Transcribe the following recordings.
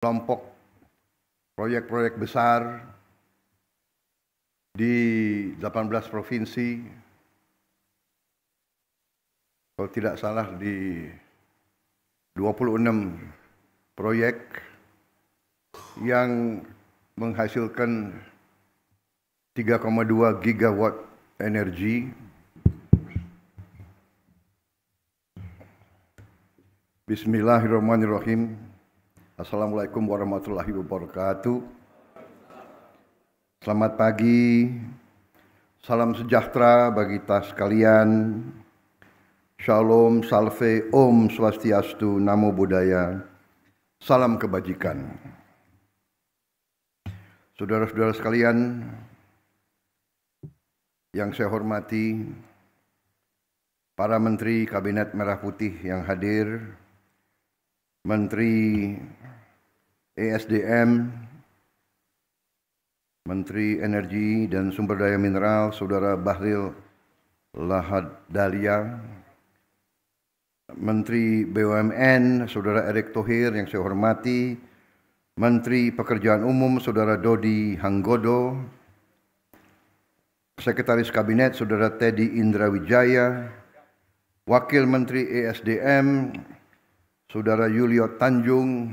kelompok proyek-proyek besar di 18 provinsi, kalau tidak salah di 26 proyek yang menghasilkan 3,2 gigawatt energi. Bismillahirrahmanirrahim. Assalamualaikum warahmatullahi wabarakatuh. Selamat pagi, salam sejahtera bagi kita sekalian. Shalom, salve, om swastiastu, namo buddhaya, salam kebajikan. Saudara-saudara sekalian yang saya hormati, para Menteri Kabinet Merah Putih yang hadir, Menteri ESDM, Menteri Energi dan Sumber Daya Mineral, Saudara Bahlil Lahadalia, Menteri BUMN, Saudara Erick Thohir yang saya hormati, Menteri Pekerjaan Umum, Saudara Dodi Hanggodo, Sekretaris Kabinet, Saudara Teddy Indrawijaya, Wakil Menteri ESDM, Saudara Yulio Tanjung,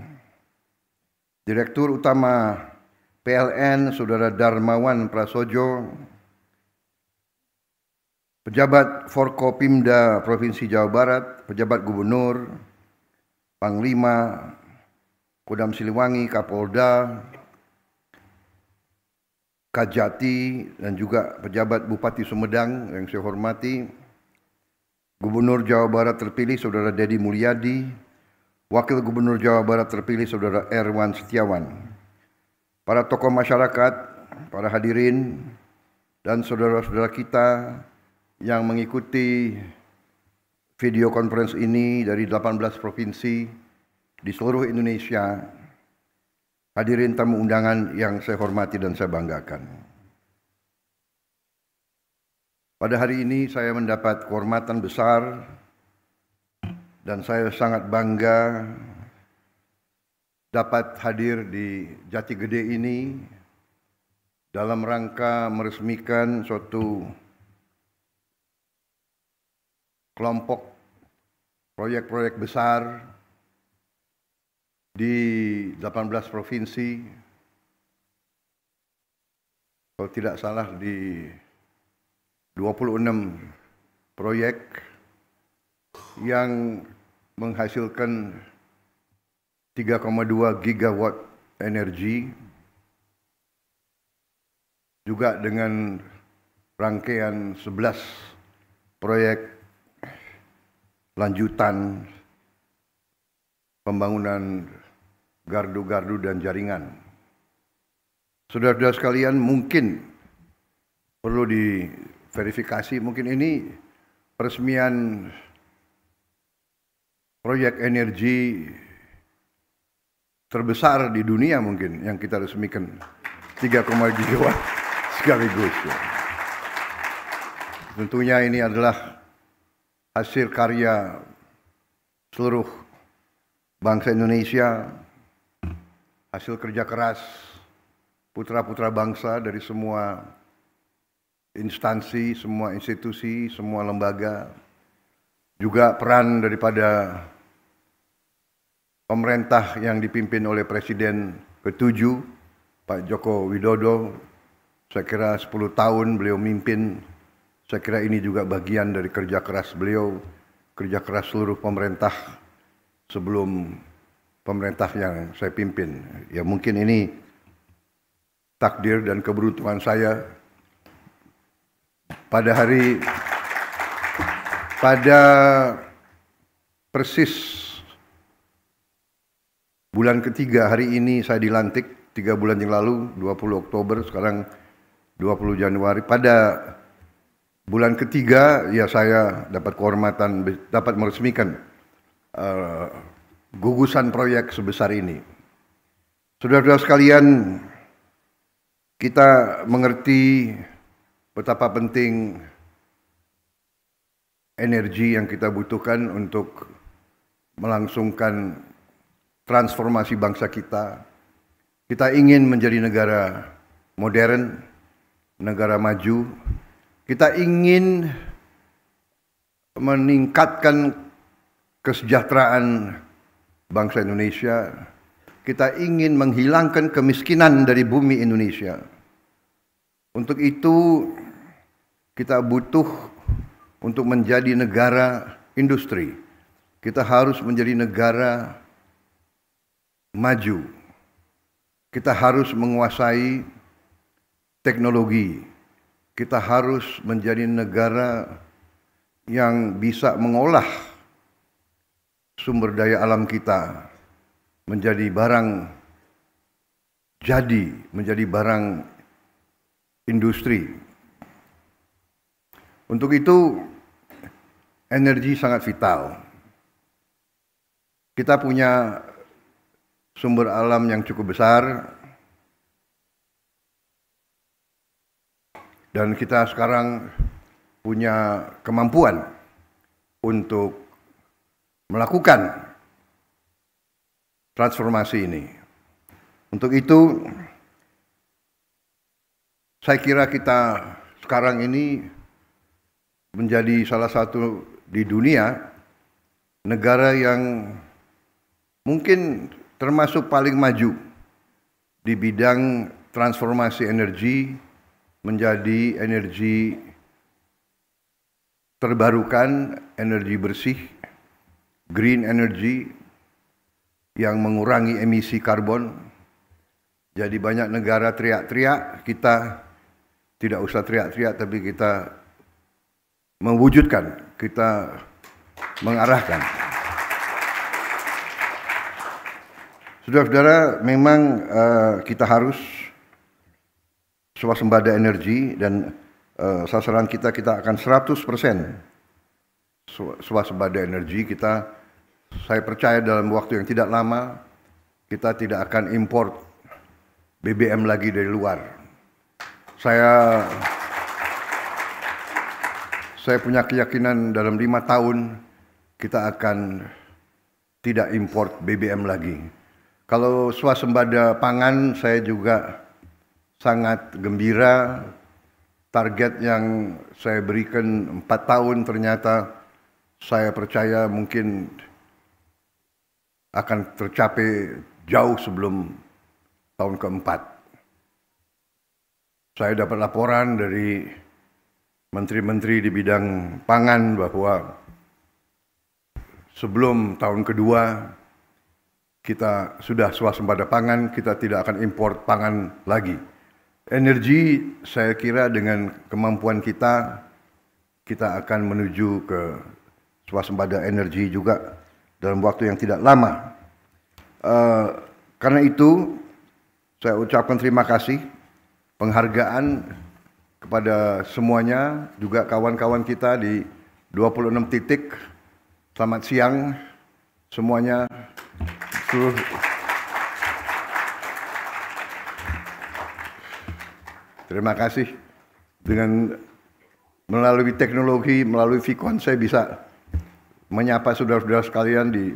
Direktur Utama PLN, Saudara Darmawan Prasojo, pejabat Forkopimda Provinsi Jawa Barat, pejabat Gubernur, Panglima, Kodam Siliwangi, Kapolda, Kajati, dan juga pejabat Bupati Sumedang yang saya hormati, Gubernur Jawa Barat terpilih Saudara Deddy Mulyadi, Wakil Gubernur Jawa Barat terpilih Saudara Erwan Setiawan, para tokoh masyarakat, para hadirin, dan saudara-saudara kita yang mengikuti video conference ini dari 18 provinsi di seluruh Indonesia, hadirin tamu undangan yang saya hormati dan saya banggakan. Pada hari ini saya mendapat kehormatan besar dan saya sangat bangga dapat hadir di Jati Gede ini dalam rangka meresmikan suatu kelompok proyek-proyek besar di 18 provinsi, kalau tidak salah di 26 proyek yang menghasilkan 3,2 gigawatt energi, juga dengan rangkaian 11 proyek lanjutan pembangunan gardu-gardu dan jaringan. Saudara-saudara sekalian, mungkin perlu diverifikasi, mungkin ini peresmian proyek energi terbesar di dunia mungkin yang kita resmikan 3,2 gigawatt sekaligus. Tentunya ini adalah hasil karya seluruh bangsa Indonesia, hasil kerja keras putra-putra bangsa dari semua instansi, semua institusi, semua lembaga, juga peran daripada pemerintah yang dipimpin oleh Presiden ke-7, Pak Joko Widodo. Saya kira 10 tahun beliau mimpin, saya kira ini juga bagian dari kerja keras beliau, kerja keras seluruh pemerintah sebelum pemerintah yang saya pimpin. Ya mungkin ini takdir dan keberuntungan saya pada persis bulan ketiga hari ini saya dilantik, 3 bulan yang lalu, 20 Oktober, sekarang 20 Januari. Pada bulan ketiga ya saya dapat kehormatan, dapat meresmikan gugusan proyek sebesar ini. Saudara-saudara sekalian, kita mengerti betapa penting energi yang kita butuhkan untuk melangsungkan transformasi bangsa kita. Kita ingin menjadi negara modern, negara maju. Kita ingin meningkatkan kesejahteraan bangsa Indonesia. Kita ingin menghilangkan kemiskinan dari bumi Indonesia. Untuk itu kita butuh untuk menjadi negara industri. Kita harus menjadi negara maju. Kita harus menguasai teknologi. Kita harus menjadi negara yang bisa mengolah sumber daya alam kita menjadi barang jadi, menjadi barang industri. Untuk itu, energi sangat vital. Kita punya sumber alam yang cukup besar, dan kita sekarang punya kemampuan untuk melakukan transformasi ini. Untuk itu, saya kira kita sekarang ini menjadi salah satu di dunia negara yang mungkin termasuk paling maju di bidang transformasi energi menjadi energi terbarukan, energi bersih, green energy yang mengurangi emisi karbon. Jadi banyak negara teriak-teriak, kita tidak usah teriak-teriak, tapi kita mewujudkan, kita mengarahkan. Saudara-saudara, memang kita harus swasembada energi, dan sasaran kita akan 100% swasembada energi. Saya percaya dalam waktu yang tidak lama kita tidak akan import BBM lagi dari luar. Saya punya keyakinan dalam 5 tahun kita akan tidak import BBM lagi. Kalau swasembada pangan, saya juga sangat gembira. Target yang saya berikan 4 tahun ternyata saya percaya mungkin akan tercapai jauh sebelum tahun keempat. Saya dapat laporan dari menteri-menteri di bidang pangan bahwa sebelum tahun kedua kita sudah swasembada pangan, kita tidak akan import pangan lagi. Energi, saya kira dengan kemampuan kita akan menuju ke swasembada energi juga dalam waktu yang tidak lama. Karena itu, saya ucapkan terima kasih, penghargaan kepada semuanya, juga kawan-kawan kita di 26 titik. Selamat siang semuanya. Terima kasih. Dengan melalui teknologi, melalui Vicon, saya bisa menyapa saudara-saudara sekalian di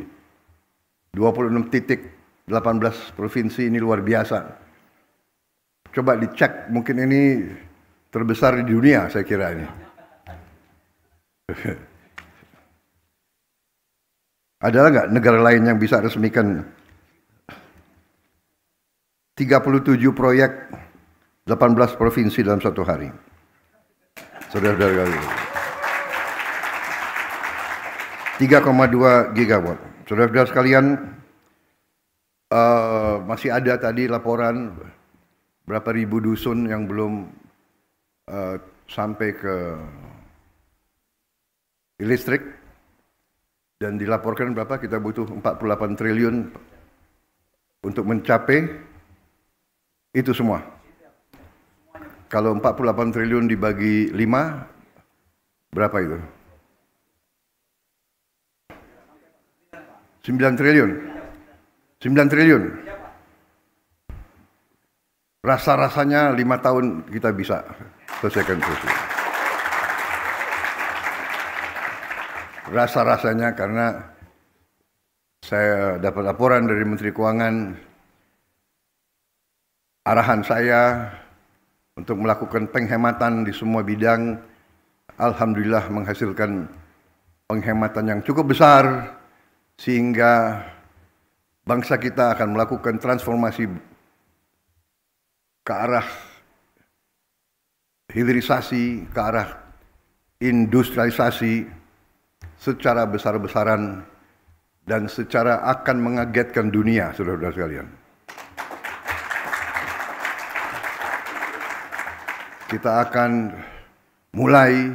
26 titik 18 provinsi. Ini luar biasa. Coba dicek, mungkin ini terbesar di dunia, saya kira ini. Adalah nggak negara lain yang bisa resmikan 37 proyek 18 provinsi dalam satu hari? Saudara-saudara kalian, 3,2 gigawatt. Saudara-saudara sekalian, masih ada tadi laporan berapa ribu dusun yang belum sampai ke listrik. Dan dilaporkan berapa? Kita butuh 48 triliun untuk mencapai itu semua. Kalau 48 triliun dibagi 5, berapa itu? 9 triliun. 9 triliun. Rasa-rasanya 5 tahun kita bisa selesaikan itu. Rasa-rasanya, karena saya dapat laporan dari Menteri Keuangan, arahan saya untuk melakukan penghematan di semua bidang, alhamdulillah menghasilkan penghematan yang cukup besar, sehingga bangsa kita akan melakukan transformasi ke arah hilirisasi, ke arah industrialisasi secara besar-besaran dan secara akan mengagetkan dunia, saudara-saudara sekalian. Kita akan mulai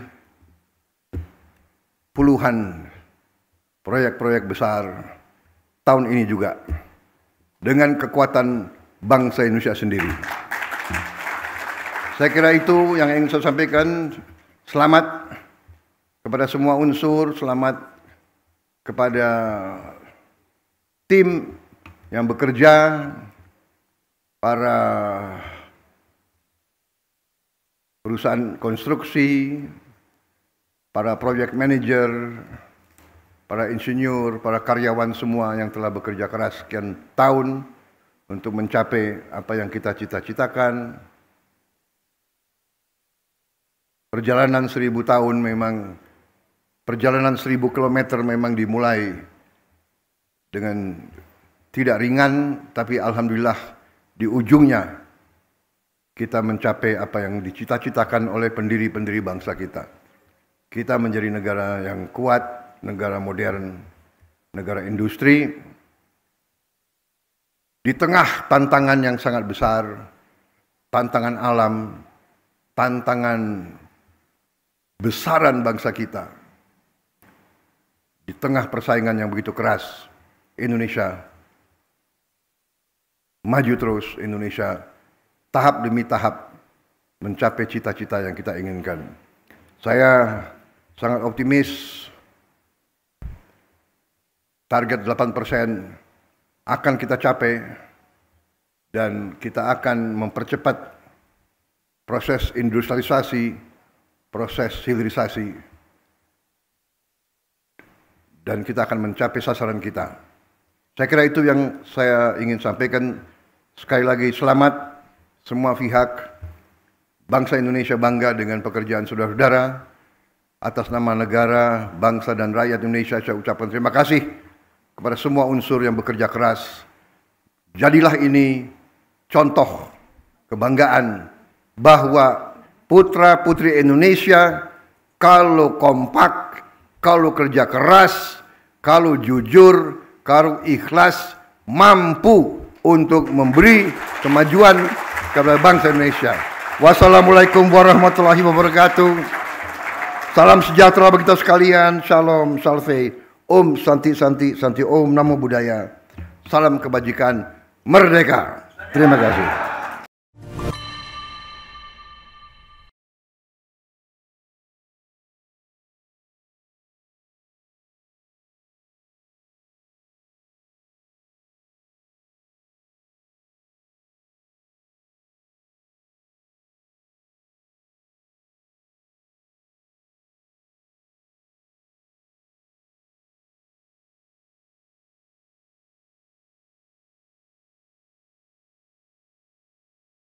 puluhan proyek-proyek besar tahun ini juga dengan kekuatan bangsa Indonesia sendiri. Saya kira itu yang ingin saya sampaikan. Selamat kepada semua unsur, selamat kepada tim yang bekerja, para perusahaan konstruksi, para project manager, para insinyur, para karyawan semua yang telah bekerja keras sekian tahun untuk mencapai apa yang kita cita-citakan. Perjalanan 1000 tahun memang, perjalanan 1000 kilometer memang dimulai dengan tidak ringan, tapi alhamdulillah di ujungnya kita mencapai apa yang dicita-citakan oleh pendiri-pendiri bangsa kita. Kita menjadi negara yang kuat, negara modern, negara industri, di tengah tantangan yang sangat besar, tantangan alam, tantangan besaran bangsa kita. Di tengah persaingan yang begitu keras, Indonesia maju terus, Indonesia tahap demi tahap mencapai cita-cita yang kita inginkan. Saya sangat optimis target 8% akan kita capai dan kita akan mempercepat proses industrialisasi, proses hilirisasi, dan kita akan mencapai sasaran kita. Saya kira itu yang saya ingin sampaikan. Sekali lagi selamat semua pihak. Bangsa Indonesia bangga dengan pekerjaan saudara-saudara. Atas nama negara, bangsa dan rakyat Indonesia saya ucapkan terima kasih kepada semua unsur yang bekerja keras. Jadilah ini contoh kebanggaan bahwa putra-putri Indonesia kalau kompak, kalau kerja keras, kalau jujur, kalau ikhlas, mampu untuk memberi kemajuan kepada bangsa Indonesia. Wassalamualaikum warahmatullahi wabarakatuh. Salam sejahtera bagi kita sekalian. Shalom, salve, Om Santi Santi Santi, Om Namo Buddhaya. Salam kebajikan, merdeka. Terima kasih.